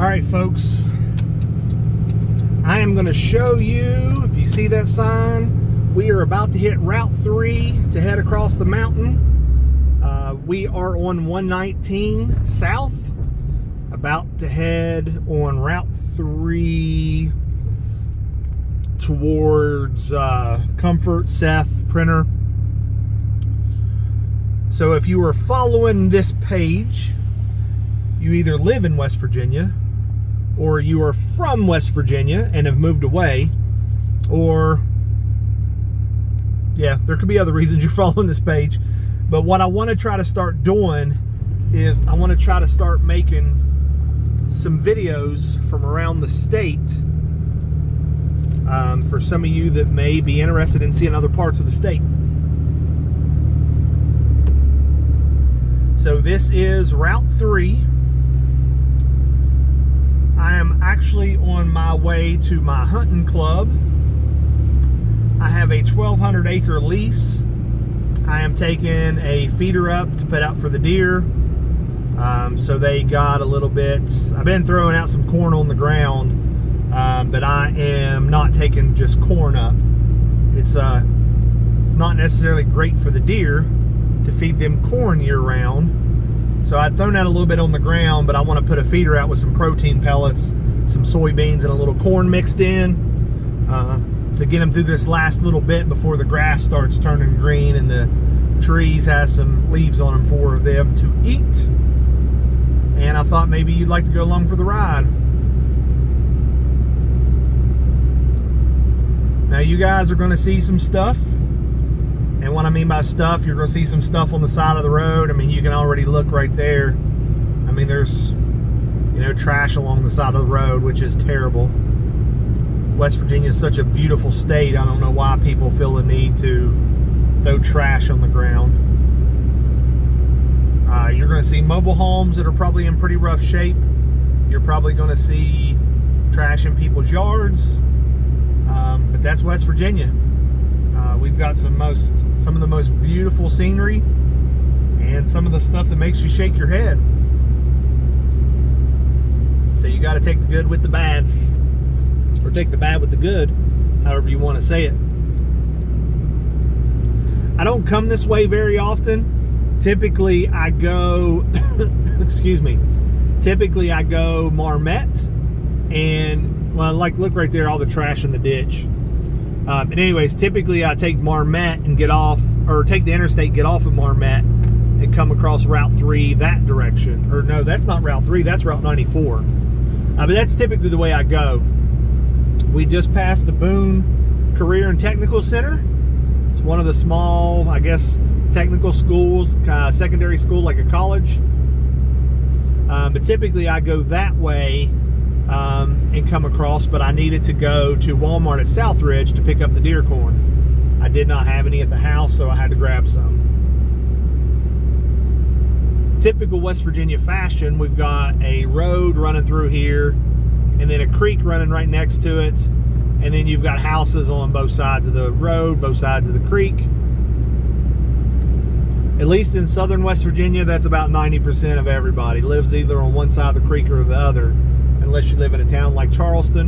All right, folks, I am going to show you, if you see that sign, we are about to hit Route 3 to head across the mountain. We are on 119 South, about to head on Route 3 towards Comfort, Seth, Printer. So if you are following this page, you either live in West Virginia, or you are from West Virginia and have moved away, or yeah, there could be other reasons you're following this page. But what I want to try to start doing is I want to try to start making some videos from around the state for some of you that may be interested in seeing other parts of the state. So this is Route 3. I am actually on my way to my hunting club. I have a 1,200 acre lease. I am taking a feeder up to put out for the deer. So they got a little bit, I've been throwing out some corn on the ground, but I am not taking just corn up. It's not necessarily great for the deer to feed them corn year round. So I'd thrown out a little bit on the ground, but I want to put a feeder out with some protein pellets, some soybeans, and a little corn mixed in to get them through this last little bit before the grass starts turning green and the trees has some leaves on them for them to eat. And I thought maybe you'd like to go along for the ride. Now you guys are going to see some stuff. And what I mean by stuff, you're going to see some stuff on the side of the road. I mean, you can already look right there. I mean, there's, trash along the side of the road, which is terrible. West Virginia is such a beautiful state. I don't know why people feel the need to throw trash on the ground. You're going to see mobile homes that are probably in pretty rough shape. You're probably going to see trash in people's yards. But that's West Virginia. We've got some of the most beautiful scenery and some of the stuff that makes you shake your head. So you got to take the good with the bad, or take the bad with the good, however you want to say it. I don't come this way very often. Typically I go typically I go Marmette and, well, like, look right there, all the trash in the ditch. But anyways, typically I take Marmette and get off, or take the interstate, get off of Marmette and come across Route 3 that direction. Or no, that's not Route 3, that's Route 94. But that's typically the way I go. We just passed the Boone Career and Technical Center. It's one of the small, I guess, technical schools, secondary school, like a college. But typically I go that way and come across, but I needed to go to Walmart at Southridge to pick up the deer corn. I did not have any at the house, so I had to grab some. Typical West Virginia fashion, we've got a road running through here, and then a creek running right next to it, and then you've got houses on both sides of the road, both sides of the creek. At least in southern West Virginia, that's about 90% of everybody lives either on one side of the creek or the other, unless you live in a town like Charleston.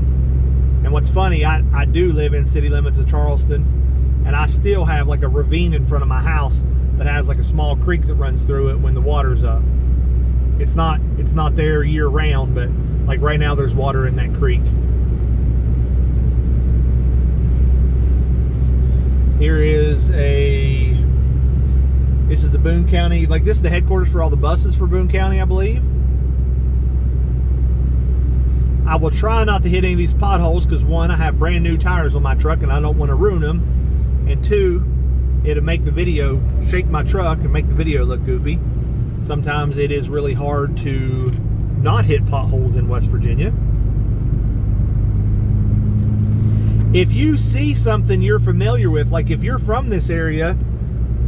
And what's funny, I do live in city limits of Charleston, and I still have like a ravine in front of my house that has like a small creek that runs through it when the water's up. It's not there year round, but like right now there's water in that creek. This is the Boone County, like this is the headquarters for all the buses for Boone County, I believe. I will try not to hit any of these potholes because, one, I have brand new tires on my truck and I don't want to ruin them. And two, it'll make the video, shake my truck and make the video look goofy. Sometimes it is really hard to not hit potholes in West Virginia. If you see something you're familiar with, like if you're from this area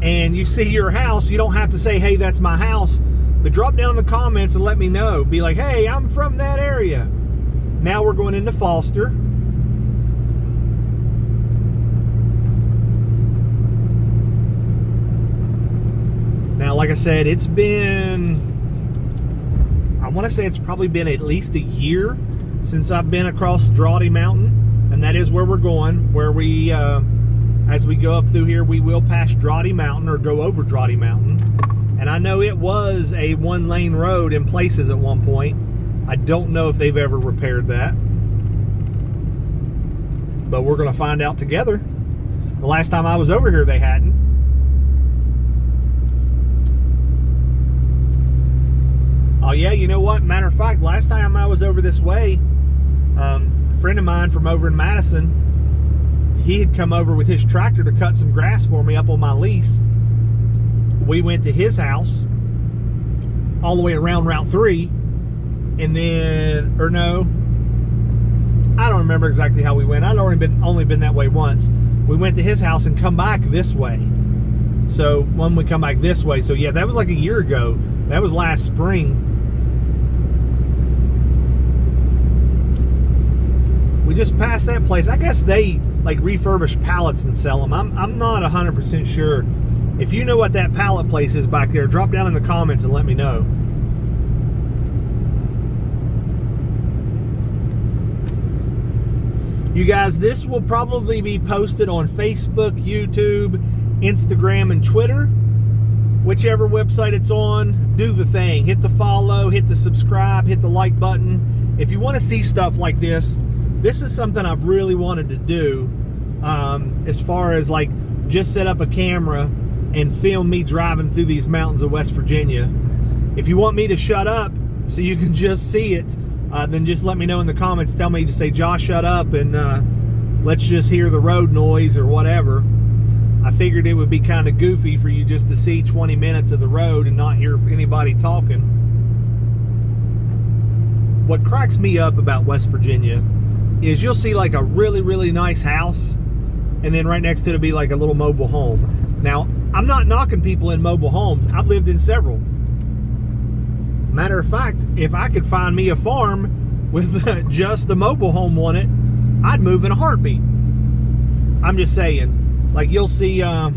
and you see your house, you don't have to say, hey, that's my house. But drop down in the comments and let me know. Be like, hey, I'm from that area. Now we're going into Foster. Now, like I said, it's been, I want to say it's probably been at least a year since I've been across Drawdy Mountain, and that is where we're going, where we, as we go up through here, we will pass Drawdy Mountain or go over Drawdy Mountain. And I know it was a one-lane road in places at one point. I don't know if they've ever repaired that, but we're going to find out together. The last time I was over here, they hadn't. Oh yeah, you know what? Matter of fact, last time I was over this way, a friend of mine from over in Madison, he had come over with his tractor to cut some grass for me up on my lease. We went to his house all the way around Route 3, and then, or no, I don't remember exactly how we went. I'd only been that way once. We went to his house and come back this way. So when we come back this way, so yeah, that was like a year ago. That was last spring. We just passed that place. I guess they like refurbish pallets and sell them. I'm not 100% sure. If you know what that pallet place is back there, drop down in the comments and let me know. You guys, this will probably be posted on Facebook, YouTube, Instagram, and Twitter. Whichever website it's on, do the thing. Hit the follow, hit the subscribe, hit the like button. If you want to see stuff like this is something I've really wanted to do, as far as like just set up a camera and film me driving through these mountains of West Virginia. If you want me to shut up so you can just see it, then just let me know in the comments. Tell me to say, Josh, shut up, and let's just hear the road noise or whatever. I figured it would be kind of goofy for you just to see 20 minutes of the road and not hear anybody talking. What cracks me up about West Virginia is you'll see like a really, really nice house, and then right next to it will be like a little mobile home. Now, I'm not knocking people in mobile homes. I've lived in several. Matter of fact, if I could find me a farm with just a mobile home on it, I'd move in a heartbeat. I'm just saying, like you'll see like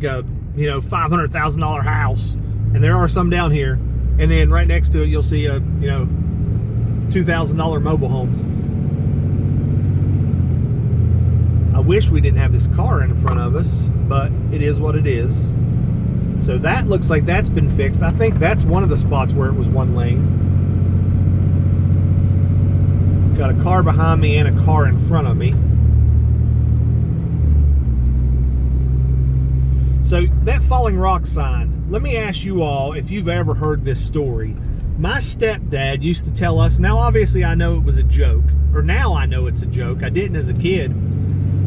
a, you know, $500,000 house, and there are some down here, and then right next to it you'll see a, you know, $2,000 mobile home. I wish we didn't have this car in front of us, but it is what it is. So that looks like that's been fixed. I think that's one of the spots where it was one lane. Got a car behind me and a car in front of me. So that falling rock sign, let me ask you all if you've ever heard this story. My stepdad used to tell us, now obviously I know it was a joke, or now I know it's a joke. I didn't as a kid.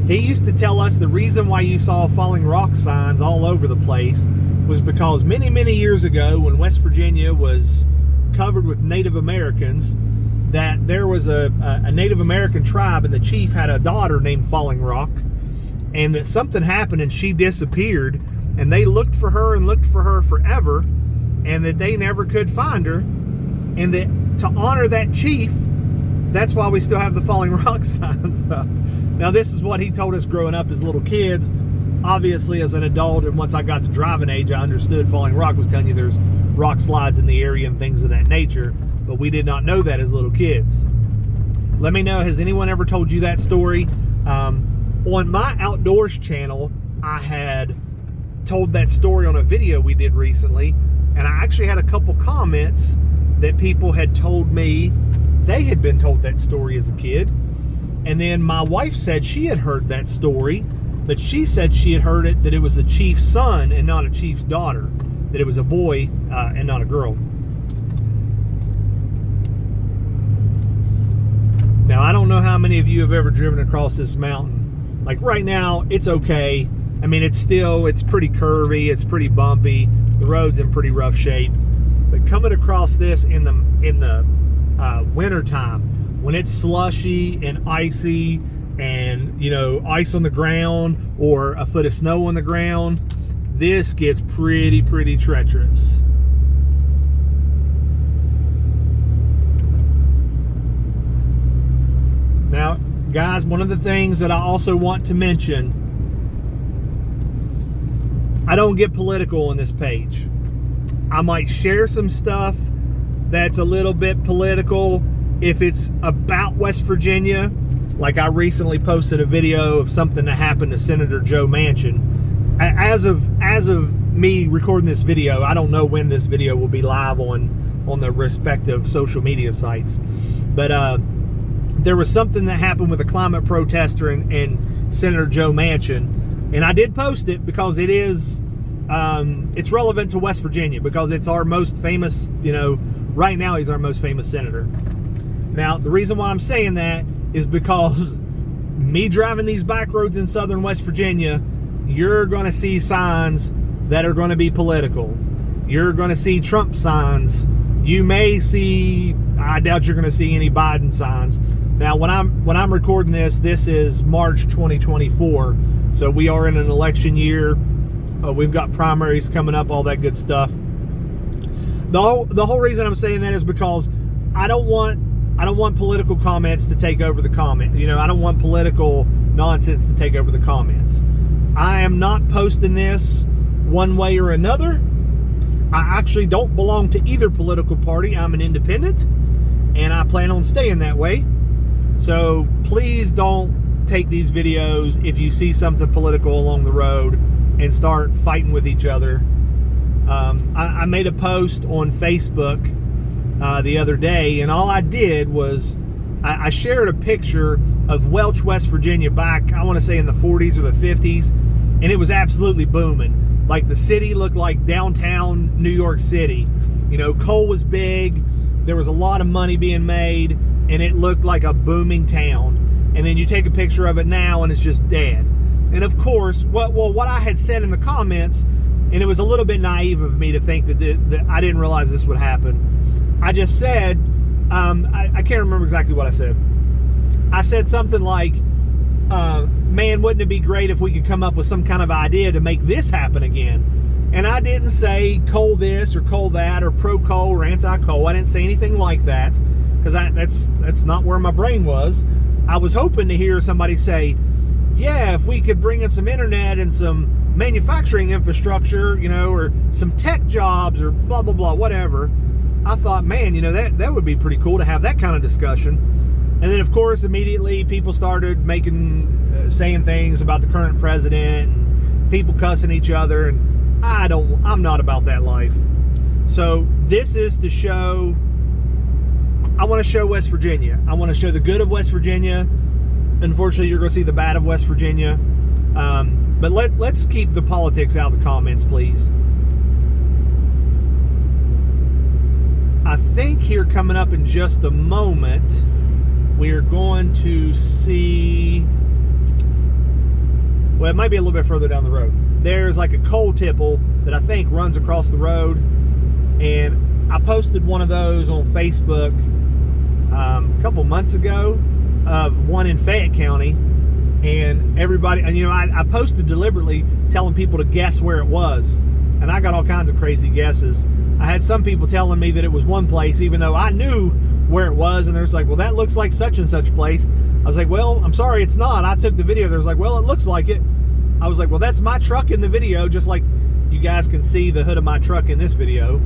He used to tell us the reason why you saw falling rock signs all over the place was because many, many years ago, when West Virginia was covered with Native Americans, that there was a Native American tribe, and the chief had a daughter named Falling Rock, and that something happened and she disappeared, and they looked for her and looked for her forever, and that they never could find her, and that to honor that chief, that's why we still have the falling rock signs up. Now, this is what he told us growing up as little kids. Obviously, as an adult, and once I got to driving age, I understood falling rock was telling you there's rock slides in the area and things of that nature, but we did not know that as little kids. Let me know, has anyone ever told you that story? On my outdoors channel, I had told that story on a video we did recently, and I actually had a couple comments that people had told me they had been told that story as a kid. And then my wife said she had heard that story, but she said she had heard it that it was a chief's son and not a chief's daughter, that it was a boy and not a girl. Now, I don't know how many of you have ever driven across this mountain. Like right now, it's okay. I mean, it's pretty curvy, it's pretty bumpy, the road's in pretty rough shape. But coming across this in the winter time, when it's slushy and icy and, you know, ice on the ground or a foot of snow on the ground, this gets pretty treacherous. Now, guys, one of the things that I also want to mention, I don't get political on this page. I might share some stuff that's a little bit political if it's about West Virginia. Like I recently posted a video of something that happened to Senator Joe Manchin. As of me recording this video, I don't know when this video will be live on the respective social media sites. But there was something that happened with a climate protester and Senator Joe Manchin, and I did post it because it is it's relevant to West Virginia because it's our most famous, right now he's our most famous senator. Now, the reason why I'm saying that is because me driving these back roads in southern West Virginia, you're going to see signs that are going to be political. You're going to see Trump signs. You may see, I doubt you're going to see any Biden signs. Now, when I'm recording this is March 2024. So we are in an election year. We've got primaries coming up, all that good stuff. The whole reason I'm saying that is because I don't want political comments to take over the comment. I don't want political nonsense to take over the comments. I am not posting this one way or another. I actually don't belong to either political party. I'm an independent, and I plan on staying that way. So please don't take these videos if you see something political along the road and start fighting with each other. I made a post on Facebook the other day, and all I did was I shared a picture of Welch, West Virginia back, I want to say in the 40s or the 50s, and it was absolutely booming. Like the city looked like downtown New York City. Coal was big, there was a lot of money being made, and it looked like a booming town. And then you take a picture of it now and it's just dead. And of course, what I had said in the comments, and it was a little bit naive of me to think that I didn't realize this would happen. I just said, I can't remember exactly what I said. I said something like, man, wouldn't it be great if we could come up with some kind of idea to make this happen again? And I didn't say coal this or coal that or pro-coal or anti-coal. I didn't say anything like that because that's not where my brain was. I was hoping to hear somebody say, yeah, if we could bring in some internet and some manufacturing infrastructure, or some tech jobs or blah, blah, blah, whatever. I thought, man, that would be pretty cool to have that kind of discussion. And then, of course, immediately people started saying things about the current president and people cussing each other. And I'm not about that life. So this is to show, I want to show West Virginia. I want to show the good of West Virginia. Unfortunately, you're going to see the bad of West Virginia. But let's keep the politics out of the comments, please. I think here coming up in just a moment, we're going to see, well, it might be a little bit further down the road. There's like a coal tipple that I think runs across the road. And I posted one of those on Facebook a couple months ago of one in Fayette County. And everybody, I posted deliberately telling people to guess where it was. And I got all kinds of crazy guesses. I had some people telling me that it was one place, even though I knew where it was. And they're like, well, that looks like such and such place. I was like, well, I'm sorry, it's not. I took the video. There's like, well, it looks like it. I was like, well, that's my truck in the video, just like you guys can see the hood of my truck in this video.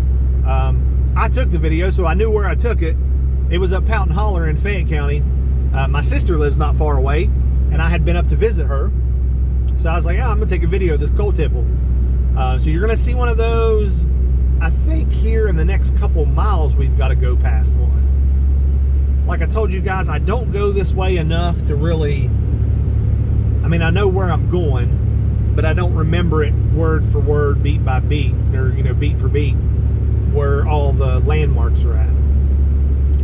I took the video, so I knew where I took it. It was up Poughton Holler in Fayette County. My sister lives not far away, and I had been up to visit her. So I was like, I'm going to take a video of this coal tipple. So you're going to see one of those, I think here in the next couple miles, we've got to go past one. Like I told you guys, I don't go this way enough to really, I know where I'm going, but I don't remember it word for word, beat by beat, or, beat for beat, where all the landmarks are at.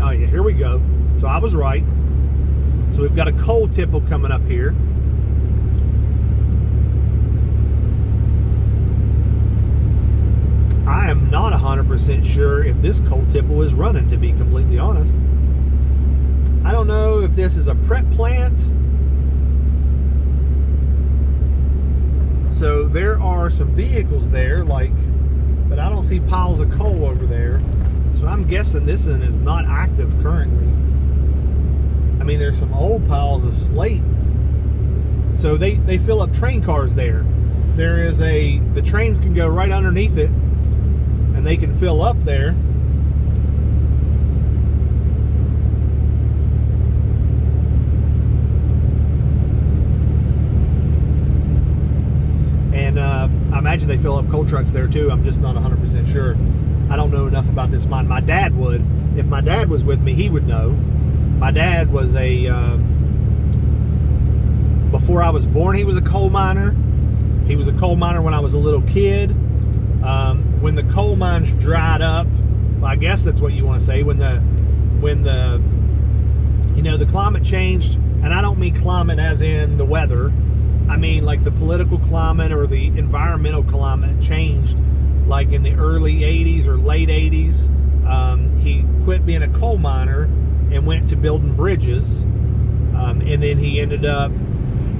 Oh yeah, here we go. So I was right. So we've got a coal tipple coming up here. I am not 100% sure if this coal tipple is running, to be completely honest. I don't know if this is a prep plant. So there are some vehicles there, but I don't see piles of coal over there. So I'm guessing this one is not active currently. There's some old piles of slate. So they fill up train cars there. The trains can go right underneath it. and they can fill up there. And I imagine they fill up coal trucks there too. I'm just not 100% sure. I don't know enough about this mine. My dad would. If my dad was with me, he would know. My dad was before I was born, he was a coal miner. He was a coal miner when I was a little kid. When the coal mines dried up, well, I guess that's what you want to say, when the climate changed, and I don't mean climate as in the weather. I mean like the political climate or the environmental climate changed, like in the early 80s or late 80s. He quit being a coal miner and went to building bridges, and then he ended up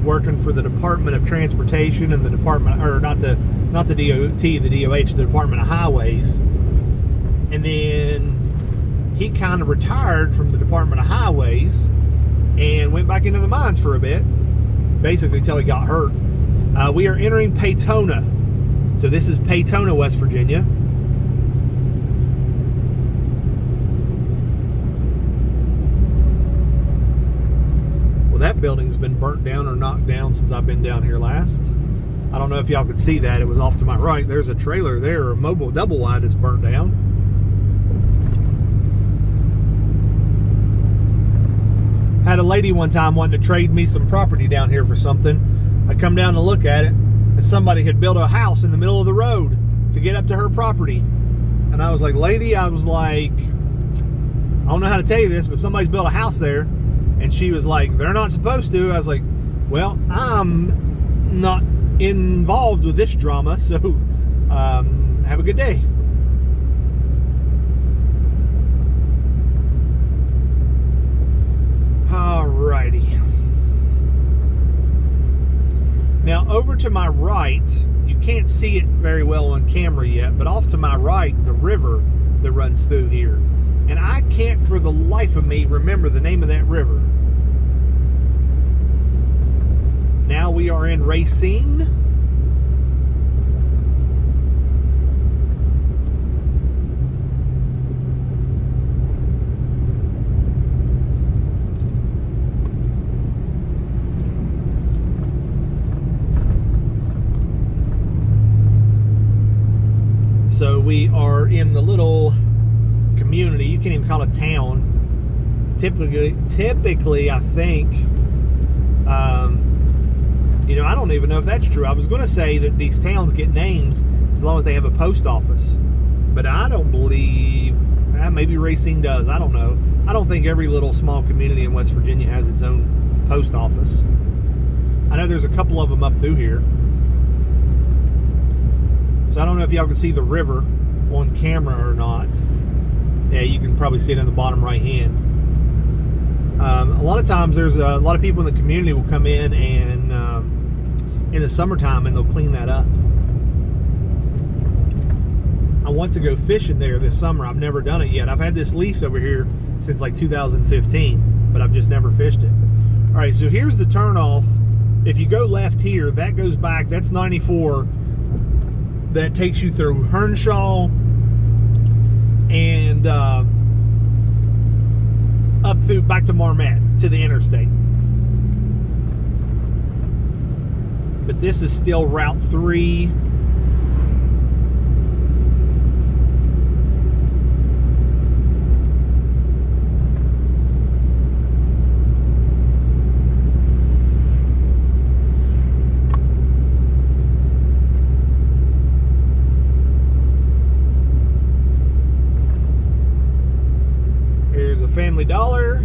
working for the Department of Transportation and the Department, or not the DOT, the DOH, the Department of Highways. And then he kind of retired from the Department of Highways and went back into the mines for a bit, basically till he got hurt. We are entering Peytona. So this is Peytona, West Virginia. Well, that building's been burnt down or knocked down since I've been down here last. I don't know if y'all could see that. It was off to my right. There's a trailer there, a mobile double wide that's burnt down. Had a lady one time wanting to trade me some property down here for something. I come down to look at it, and somebody had built a house in the middle of the road to get up to her property. And I was like, lady, I don't know how to tell you this, but somebody's built a house there. And she was like, they're not supposed to. I was like, well, I'm not involved with this drama, so have a good day. Alrighty. Now over to my right, you can't see it very well on camera yet, but off to my right, the river that runs through here. And I can't for the life of me remember the name of that river. Now we are in Racine. So we are in the little community. You can't even call it town. Typically, I think, I don't even know if that's true. I was going to say that these towns get names as long as they have a post office, but I don't believe. Maybe Racine does. I don't know. I don't think every little small community in West Virginia has its own post office. I know there's a couple of them up through here. So I don't know if y'all can see the river on camera or not. Yeah, you can probably see it in the bottom right hand. A lot of times there's a lot of people in the community will come in and in the summertime and they'll clean that up. I want to go fishing there this summer. I've never done it yet. I've had this lease over here since like 2015, but I've just never fished it. All right, so here's the turnoff. If you go left here, that goes back, that's 94. That takes you through Hernshaw and up through back to Marmet to the interstate. But this is still Route 3. Family Dollar.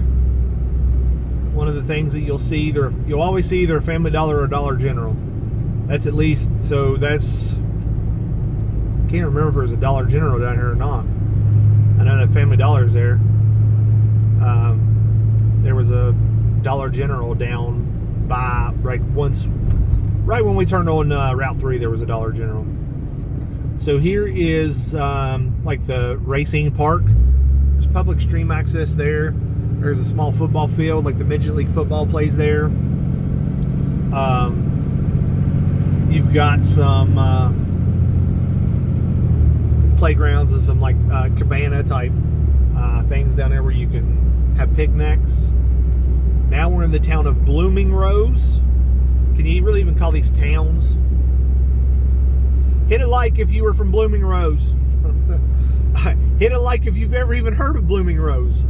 One of the things that you'll see, you'll always see either a Family Dollar or a Dollar General. That's at least, so that's, can't remember if there's a Dollar General down here or not. I know that Family Dollar is there. There was a Dollar General down by, right when we turned on Route 3, there was a Dollar General. So here is like the Racine Park. There's public stream access there. There's a small football field, like the Midget League football plays there. You've got some playgrounds and some like cabana type things down there where you can have picnics. Now we're in the town of Blooming Rose. Can you really even call these towns? Hit a like if you were from Blooming Rose. Hit a like if you've ever even heard of Blooming Rose.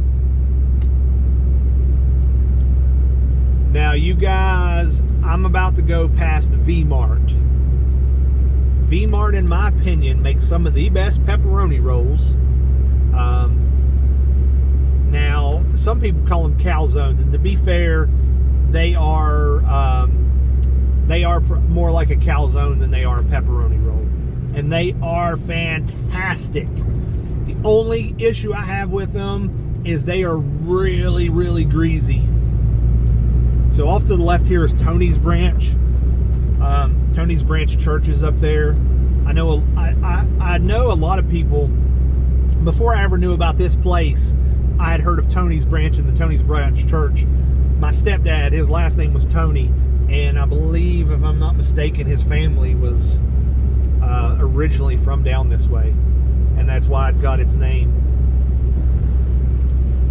Now you guys, I'm about to go past V-Mart. V-Mart, in my opinion, makes some of the best pepperoni rolls. Now, some people call them calzones, and to be fair, they are more like a calzone than they are a pepperoni roll, and they are fantastic. The only issue I have with them is they are really, really greasy. So off to the left here is Tony's Branch. Tony's Branch Church is up there. I know a lot of people, before I ever knew about this place, I had heard of Tony's Branch and the Tony's Branch Church. My stepdad, his last name was Tony, and I believe, if I'm not mistaken, his family was originally from down this way, and that's why it got its name.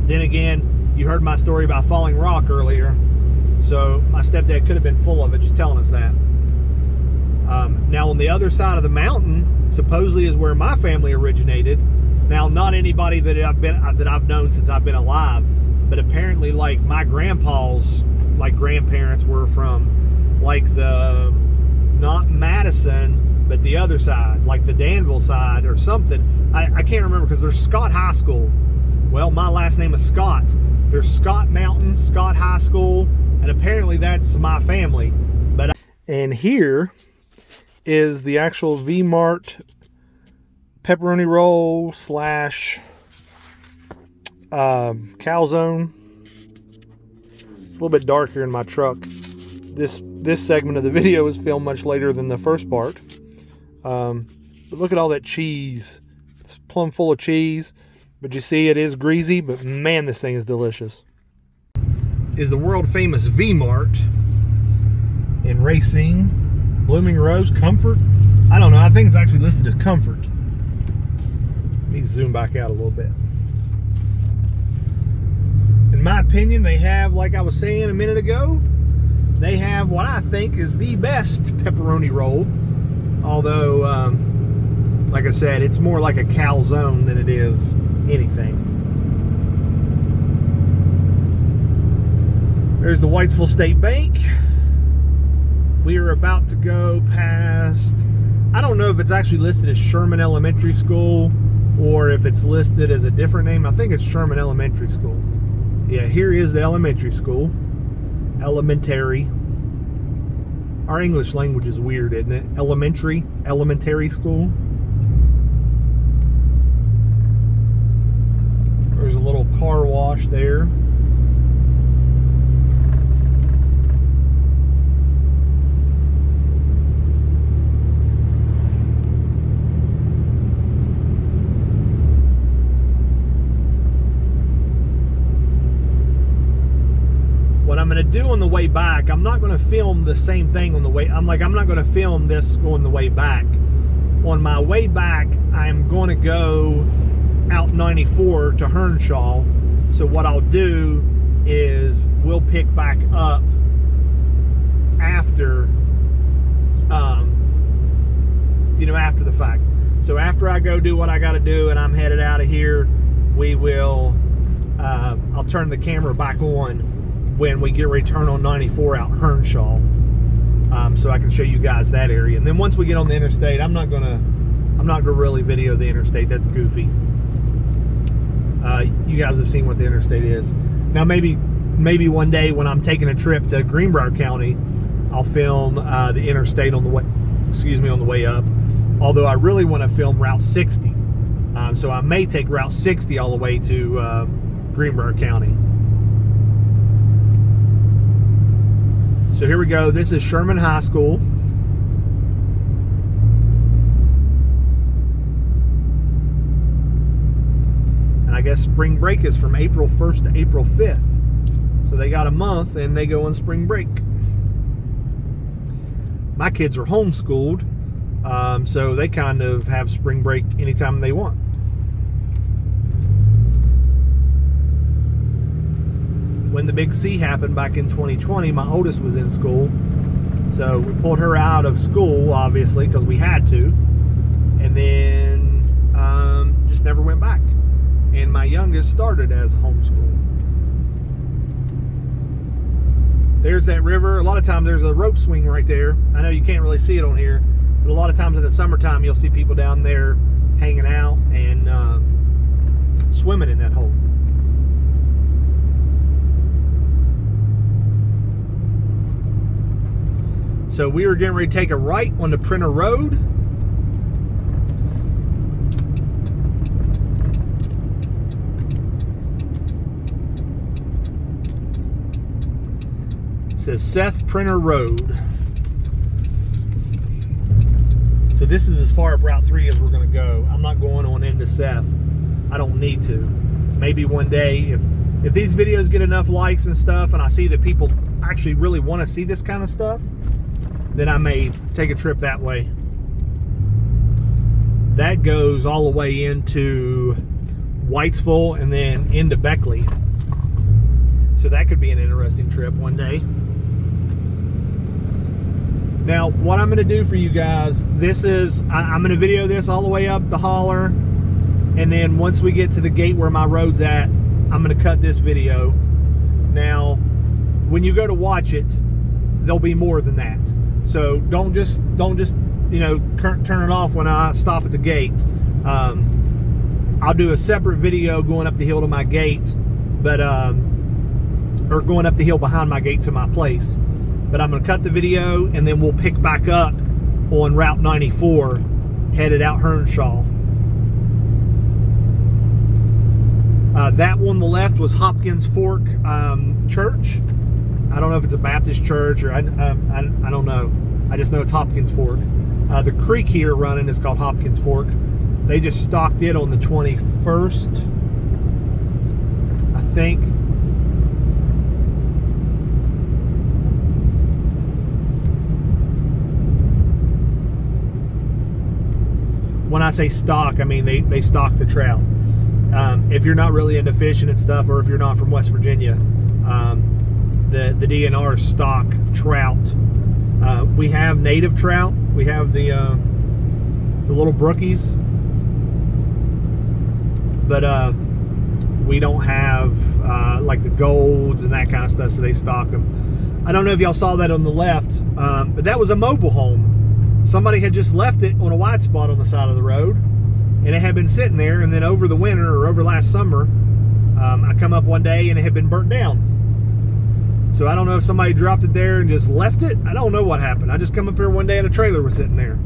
Then again, you heard my story about Falling Rock earlier, so my stepdad could have been full of it, just telling us that. Now on the other side of the mountain, supposedly is where my family originated. Now, not anybody that I've known since I've been alive, but apparently, like, my grandpa's like grandparents were from like the, not Madison, but the other side, like the Danville side or something. I can't remember, because there's Scott High School. Well, my last name is Scott. There's Scott Mountain, Scott High School, and apparently that's my family. And here is the actual V-Mart pepperoni roll / calzone. It's a little bit dark here in my truck. This segment of the video is filmed much later than the first part. But look at all that cheese. It's plumb full of cheese. But you see, it is greasy, but man, this thing is delicious. Is the world famous V-Mart in Racine, Blooming Rose, Comfort? I don't know. I think it's actually listed as Comfort. Let me zoom back out a little bit. In my opinion, they have, like I was saying a minute ago, they have what I think is the best pepperoni roll. Although, like I said, it's more like a calzone than it is anything. There's the Whitesville State Bank. We are about to go past, I don't know if it's actually listed as Sherman Elementary School or if it's listed as a different name. I think it's Sherman Elementary School. Yeah, here is the elementary school. Elementary. Our English language is weird, isn't it? Elementary school. There's a little car wash there. What I'm going to do on the way back, I'm not going to film the same thing on the way. I'm not going to film this on the way back. On my way back, I'm going to go out 94 to Hernshaw. So what I'll do is we'll pick back up after, after the fact. So after I go do what I got to do and I'm headed out of here, we will, I'll turn the camera back on when we get ready to turn on 94 out Hernshaw, so I can show you guys that area. And then once we get on the interstate, I'm not gonna really video the interstate. That's goofy. You guys have seen what the interstate is. Now maybe one day when I'm taking a trip to Greenbrier County, I'll film the interstate on the way up. Although I really want to film Route 60, so I may take Route 60 all the way to Greenbrier County. So here we go. This is Sherman High School. And I guess spring break is from April 1st to April 5th. So they got a month and they go on spring break. My kids are homeschooled. So they kind of have spring break anytime they want. When the big C happened back in 2020, my oldest was in school. So we pulled her out of school, obviously, because we had to. And then just never went back. And my youngest started as homeschool. There's that river. A lot of times there's a rope swing right there. I know you can't really see it on here, but a lot of times in the summertime you'll see people down there hanging out and swimming in that hole. So we were getting ready to take a right on the Printer Road. It says Seth Printer Road. So this is as far up Route 3 as we're going to go. I'm not going on into Seth. I don't need to. Maybe one day, if these videos get enough likes and stuff, and I see that people actually really want to see this kind of stuff, then I may take a trip that way. That goes all the way into Whitesville and then into Beckley. So that could be an interesting trip one day. Now, what I'm going to do for you guys, I'm going to video this all the way up the holler, and then once we get to the gate where my road's at, I'm going to cut this video. Now, when you go to watch it, there'll be more than that. So don't just turn it off when I stop at the gate. I'll do a separate video going up the hill to my gate, or going up the hill behind my gate to my place. But I'm going to cut the video, and then we'll pick back up on Route 94, headed out Hernshaw. That one on the left was Hopkins Fork Church. I don't know if it's a Baptist church or I don't know. I just know it's Hopkins Fork. The creek here running is called Hopkins Fork. They just stocked it on the 21st, I think. When I say stock, I mean they stock the trout. If you're not really into fishing and stuff, or if you're not from West Virginia, the DNR stock trout. We have native trout. We have the little brookies, but we don't have like the golds and that kind of stuff. So they stock them. I don't know if y'all saw that on the left, but that was a mobile home. Somebody had just left it on a wide spot on the side of the road, and it had been sitting there. And then over the winter, or over last summer, I come up one day and it had been burnt down. So I don't know if somebody dropped it there and just left it. I don't know what happened. I just come up here one day and a trailer was sitting there.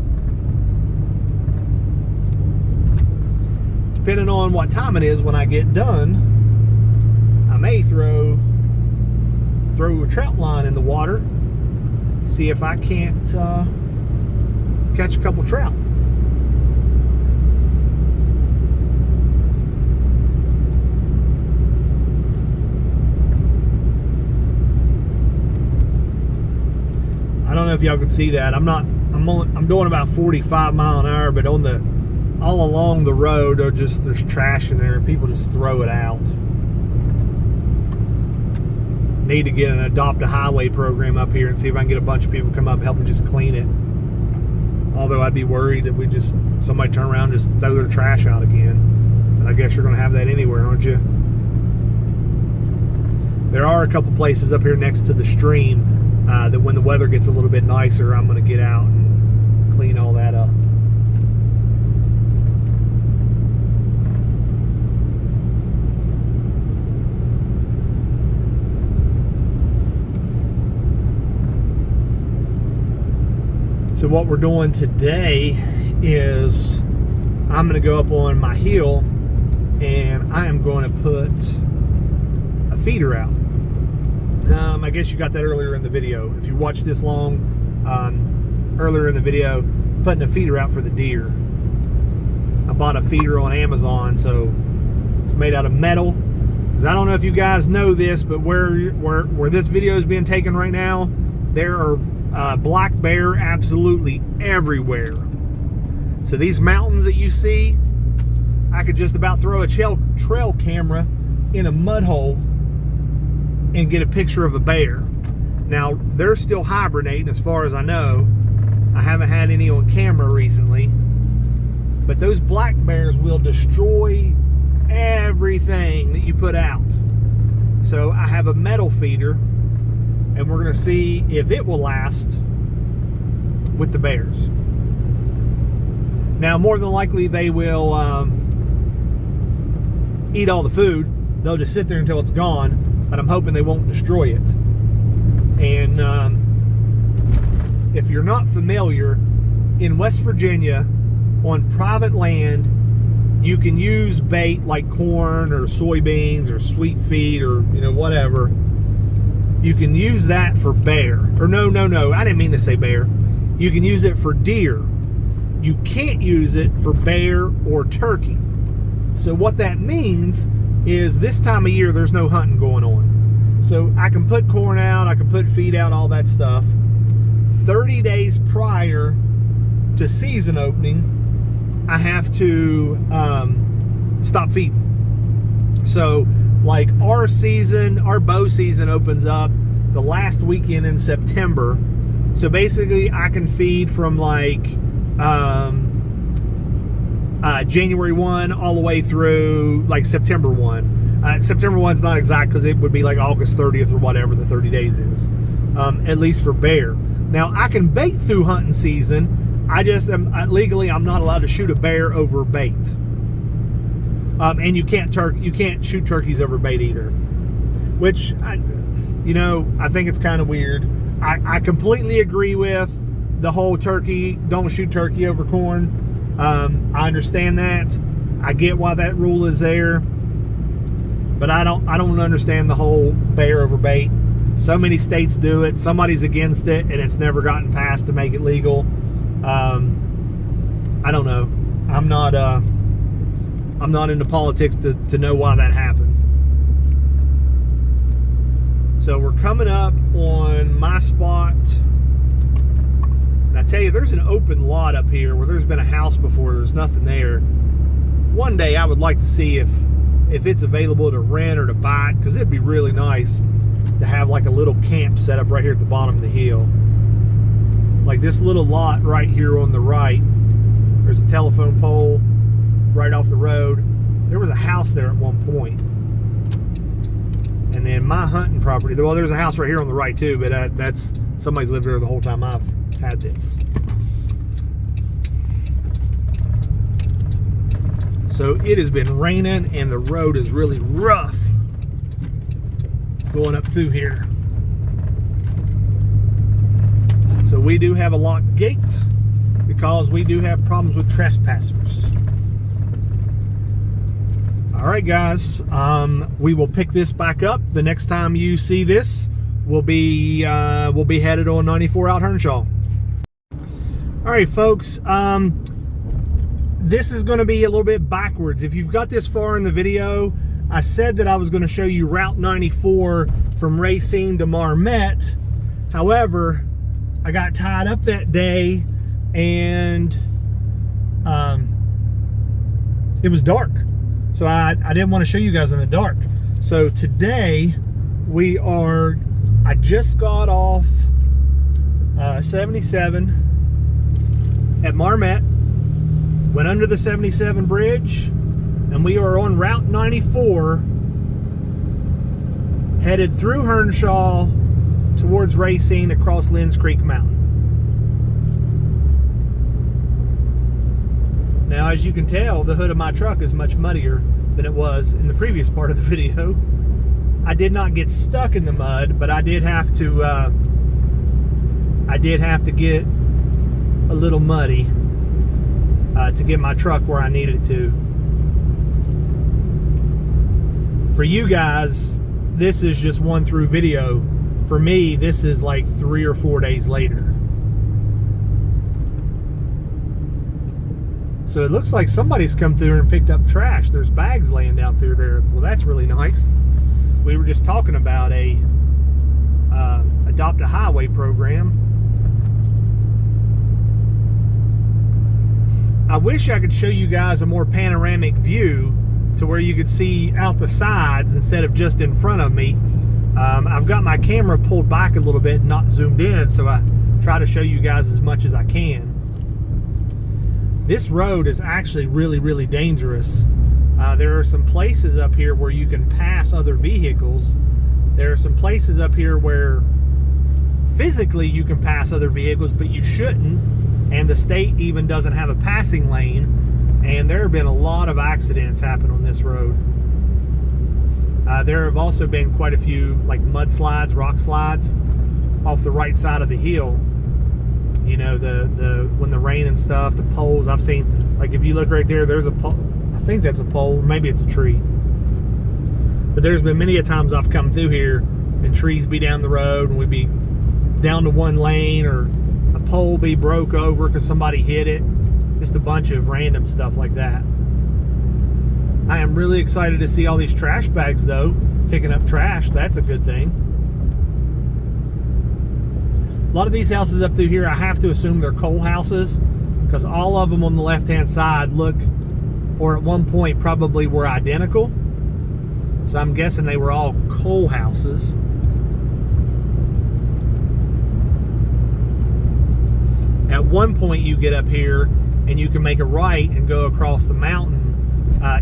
Depending on what time it is when I get done, I may throw a trout line in the water, see if I can't catch a couple trout. I don't know if y'all can see that. I'm doing about 45 mile an hour, but all along the road there's trash in there and people just throw it out. Need to get an adopt a highway program up here and see if I can get a bunch of people come up and help me just clean it. Although I'd be worried that somebody turn around and just throw their trash out again. But I guess you're going to have that anywhere, aren't you? There are a couple places up here next to the stream that when the weather gets a little bit nicer, I'm going to get out and clean all that up. So what we're doing today is I'm going to go up on my hill and I am going to put a feeder out. I guess you got that earlier in the video. If you watched this long, earlier in the video, putting a feeder out for the deer. I bought a feeder on Amazon, so it's made out of metal. Because I don't know if you guys know this, but where this video is being taken right now, there are black bear absolutely everywhere. So these mountains that you see, I could just about throw a trail camera in a mud hole and get a picture of a bear. Now, they're still hibernating as far as I know. I haven't had any on camera recently. But those black bears will destroy everything that you put out. So I have a metal feeder, and we're going to see if it will last with the bears. Now, more than likely, they will eat all the food. They'll just sit there until it's gone, but I'm hoping they won't destroy it. And if you're not familiar, in West Virginia, on private land, you can use bait like corn or soybeans or sweet feed or, you know, whatever. You can use that for bear. Or no, I didn't mean to say bear. You can use it for deer. You can't use it for bear or turkey. So what that means is this time of year, there's no hunting going on. So I can put corn out, I can put feed out, all that stuff. 30 days prior to season opening, I have to stop feeding. So like our bow season opens up the last weekend in September. So basically I can feed from like January 1 all the way through like September 1. September 1's not exact because it would be like August 30th or whatever the 30 days is, at least for bear. Now I can bait through hunting season. I just am legally I'm not allowed to shoot a bear over bait. And you can't shoot turkeys over bait either, which I think it's kind of weird. I completely agree with the whole don't shoot turkey over corn. I understand that. I get why that rule is there, but I don't understand the whole bear over bait. So many states do it. Somebody's against it, and it's never gotten passed to make it legal. I don't know. I'm not into politics to know why that happened. So we're coming up on my spot. And I tell you, there's an open lot up here where there's been a house before. There's nothing there. One day I would like to see if it's available to rent or to buy, because it'd be really nice to have like a little camp set up right here at the bottom of the hill. Like this little lot right here on the right. There's a telephone pole right off the road. There was a house there at one point. And then my hunting property, well, there's a house right here on the right too, but that's somebody's lived there the whole time I've had this. So it has been raining and the road is really rough going up through here. So we do have a locked gate because we do have problems with trespassers. All right, guys, we will pick this back up. The next time you see this, we'll be headed on 94 out Hernshaw. All right, folks, this is going to be a little bit backwards. If you've got this far in the video, I said that I was going to show you Route 94 from Racine to Marmet. However, I got tied up that day and it was dark. So I didn't want to show you guys in the dark. So today I just got off 77 at Marmet, went under the 77 bridge, and we are on Route 94 headed through Hernshaw towards Racine across Lynn's Creek Mountain. Now, as you can tell, the hood of my truck is much muddier than it was in the previous part of the video. I did not get stuck in the mud, but I did have to get a little muddy to get my truck where I needed it to. For you guys, this is just one through video. For me, this is like 3 or 4 days later. So it looks like somebody's come through and picked up trash. There's bags laying down through there. Well, that's really nice. We were just talking about a Adopt a Highway program. I wish I could show you guys a more panoramic view to where you could see out the sides instead of just in front of me. I've got my camera pulled back a little bit, not zoomed in, so I try to show you guys as much as I can. This road is actually really, really dangerous. There are some places up here where you can pass other vehicles. There are some places up here where physically you can pass other vehicles, but you shouldn't, and the state even doesn't have a passing lane, and there have been a lot of accidents happen on this road. There have also been quite a few like mudslides, rock slides off the right side of the hill. You know, when the rain and stuff, the poles I've seen, like if you look right there, there's a pole. I think that's a pole, maybe it's a tree. But there's been many a times I've come through here and trees be down the road and we'd be down to one lane, or a pole be broke over because somebody hit it. Just a bunch of random stuff like that. I am really excited to see all these trash bags though, picking up trash. That's a good thing. A lot of these houses up through here, I have to assume they're coal houses, because all of them on the left-hand side look, or at one point probably were identical. So I'm guessing they were all coal houses. At one point you get up here and you can make a right and go across the mountain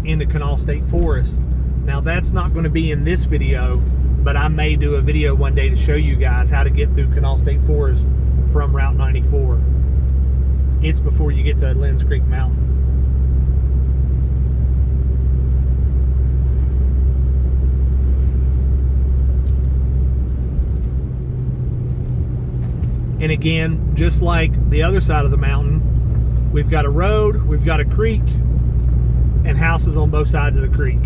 into Canal State Forest. Now that's not going to be in this video, but I may do a video one day to show you guys how to get through Canal State Forest from Route 94. It's before you get to Lenz Creek Mountain. And again, just like the other side of the mountain, we've got a road, we've got a creek, and houses on both sides of the creek.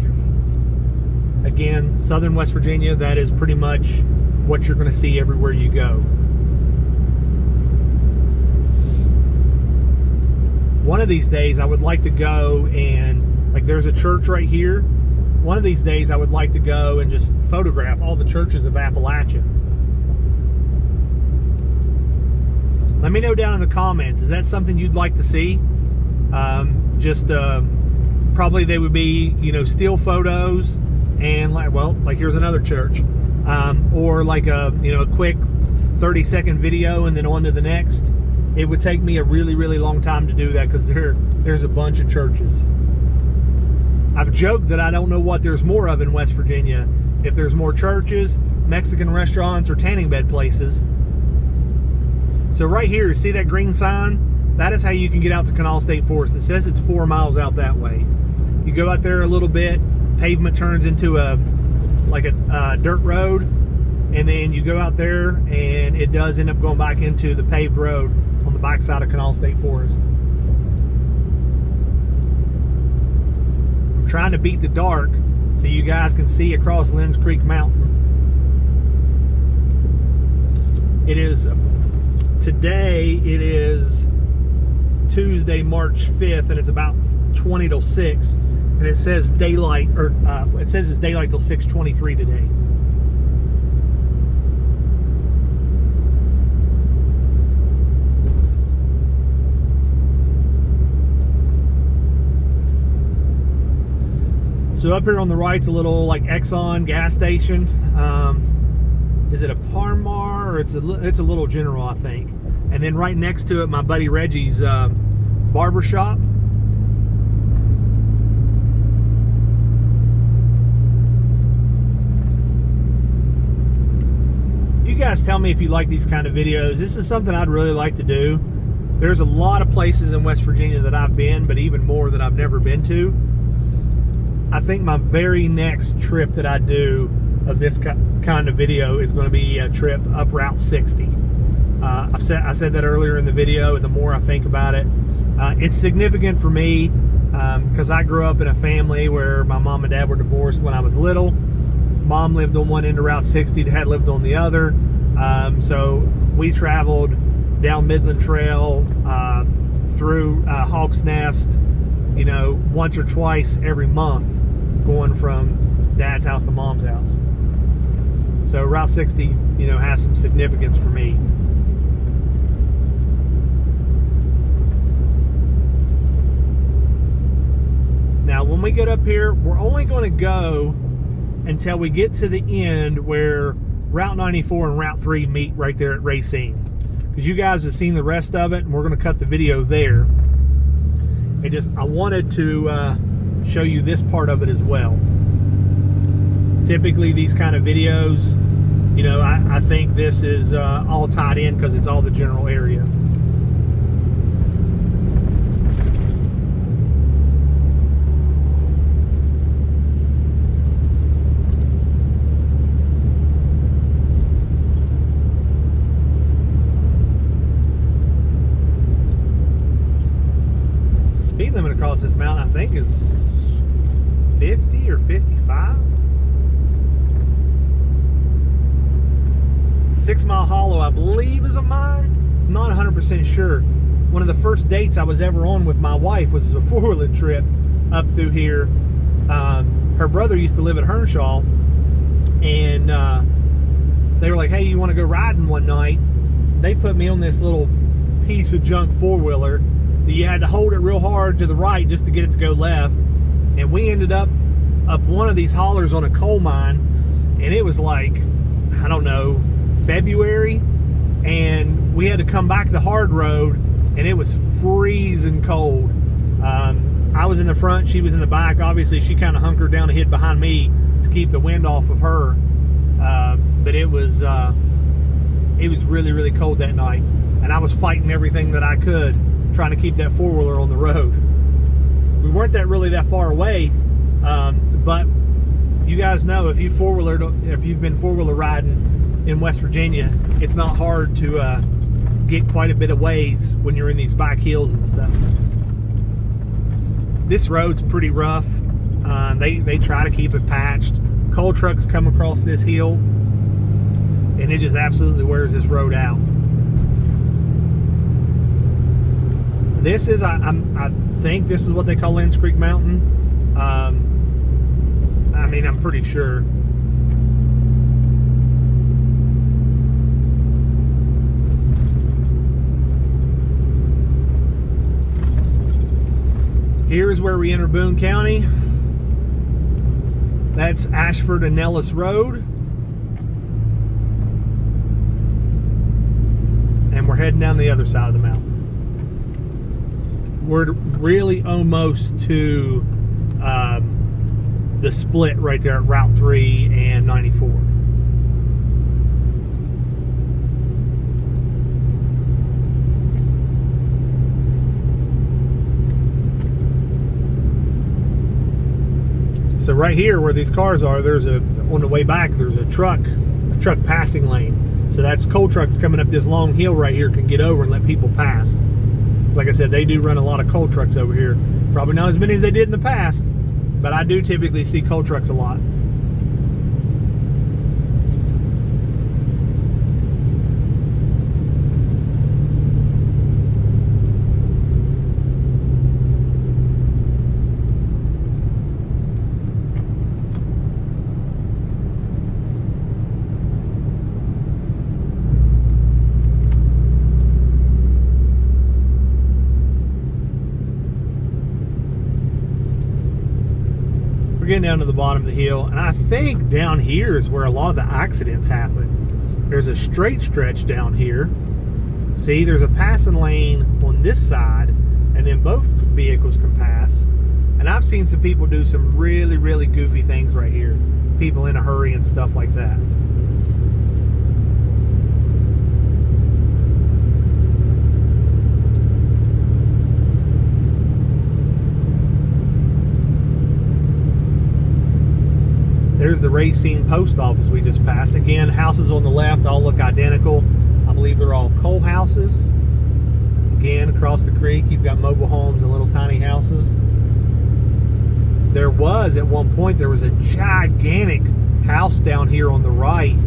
Again, southern West Virginia, that is pretty much what you're going to see everywhere you go. One of these days I would like to go and, like there's a church right here. One of these days I would like to go and just photograph all the churches of Appalachian. Let me know down in the comments, is that something you'd like to see? Probably they would be, you know, still photos, and like here's another church, or like a quick 30-second video and then on to the next. It would take me a really, really long time to do that because there's a bunch of churches. I've joked that I don't know what there's more of in West Virginia. If there's more churches, Mexican restaurants, or tanning bed places. So right here, see that green sign? That is how you can get out to Canal State Forest. It says it's 4 miles out that way. You go out there a little bit, pavement turns into a dirt road, and then you go out there and it does end up going back into the paved road on the back side of Canal State Forest. I'm trying to beat the dark so you guys can see across Lenz Creek Mountain. Today it is Tuesday, March 5th, and it's about 20 till 6, and it says daylight, or it says it's daylight till 6:23 today. So up here on the right's a little like Exxon gas station. Is it a Parmar, or it's a little General, I think. And then right next to it, my buddy Reggie's barber shop. You guys tell me if you like these kind of videos. This is something I'd really like to do. There's a lot of places in West Virginia that I've been, but even more that I've never been to. I think my very next trip that I do of this kind of video is going to be a trip up Route 60. I said that earlier in the video, and the more I think about it, it's significant for me because I grew up in a family where my mom and dad were divorced when I was little. Mom lived on one end of Route 60, dad lived on the other. So we traveled down Midland Trail through Hawk's Nest, once or twice every month, going from dad's house to mom's house. So Route 60, has some significance for me. when we get up here, we're only going to go until we get to the end where Route 94 and Route 3 meet right there at Racine. Because you guys have seen the rest of it, and we're going to cut the video there. I wanted to show you this part of it as well. Typically, these kind of videos, you know, I think this is all tied in because it's all the general area. Speed limit across this mountain, I think, is 50 or 55. 6 Mile Hollow, I believe, is a mine. I'm not 100% sure. One of the first dates I was ever on with my wife was a four-wheeling trip up through here. Her brother used to live at Hernshaw, and they were like, hey, you want to go riding one night? They put me on this little piece of junk four-wheeler that you had to hold it real hard to the right just to get it to go left. And we ended up one of these hollers on a coal mine, and it was like, I don't know, February, and we had to come back the hard road, and it was freezing cold. I was in the front, she was in the back. Obviously, she kind of hunkered down and hid behind me to keep the wind off of her. But it was really, really cold that night, and I was fighting everything that I could, trying to keep that four-wheeler on the road. We weren't really that far away, but you guys know if you've been four-wheeler riding in West Virginia, it's not hard to get quite a bit of ways when you're in these back hills and stuff. This road's pretty rough. They try to keep it patched. Coal trucks come across this hill, and it just absolutely wears this road out. This is, I think this is what they call Lenz Creek Mountain. I mean, I'm pretty sure. Here's where we enter Boone County. That's Ashford and Nellis Road. And we're heading down the other side of the mountain. We're really almost to the split right there at Route 3 and 94. So right here where these cars are, on the way back, there's a truck passing lane. So that's coal trucks coming up this long hill right here can get over and let people pass. Like I said, they do run a lot of coal trucks over here. Probably not as many as they did in the past, but I do typically see coal trucks a lot. Getting down to the bottom of the hill, and I think down here is where a lot of the accidents happen. There's a straight stretch down here. See, there's a passing lane on this side, and then both vehicles can pass. And I've seen some people do some really, really goofy things right here. People in a hurry and stuff like that. There's the Racine post office we just passed. Again, houses on the left all look identical. I believe they're all coal houses. Again, across the creek, you've got mobile homes and little tiny houses. There was, at one point, there was a gigantic house down here on the right,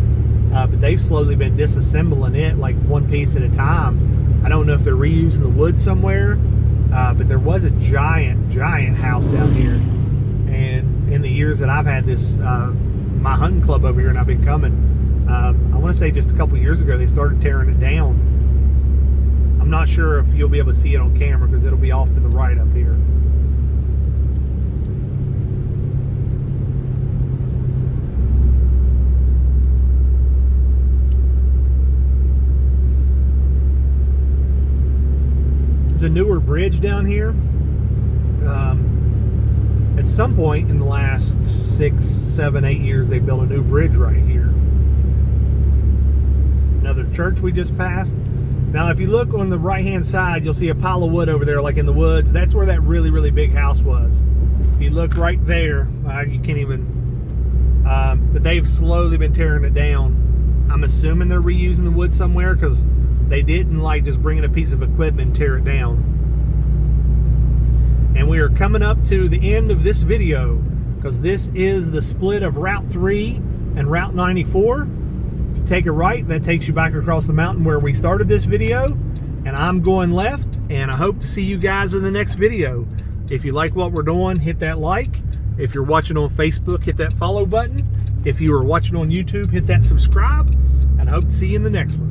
but they've slowly been disassembling it like one piece at a time. I don't know if they're reusing the wood somewhere, but there was a giant house down here. And in the years that I've had this, my hunting club over here, and I've been coming, I want to say just a couple years ago, they started tearing it down. I'm not sure if you'll be able to see it on camera because it'll be off to the right up here. There's a newer bridge down here. At some point in the last 6, 7, 8 years, they built a new bridge right here. Another church we just passed. Now, if you look on the right-hand side, you'll see a pile of wood over there, like in the woods. That's where that really, really big house was. If you look right there, you can't even... but they've slowly been tearing it down. I'm assuming they're reusing the wood somewhere, because they didn't like just bring in a piece of equipment and tear it down. And we are coming up to the end of this video, because this is the split of Route 3 and Route 94. If you take a right, that takes you back across the mountain where we started this video. And I'm going left, and I hope to see you guys in the next video. If you like what we're doing, hit that like. If you're watching on Facebook, hit that follow button. If you are watching on YouTube, hit that subscribe. And I hope to see you in the next one.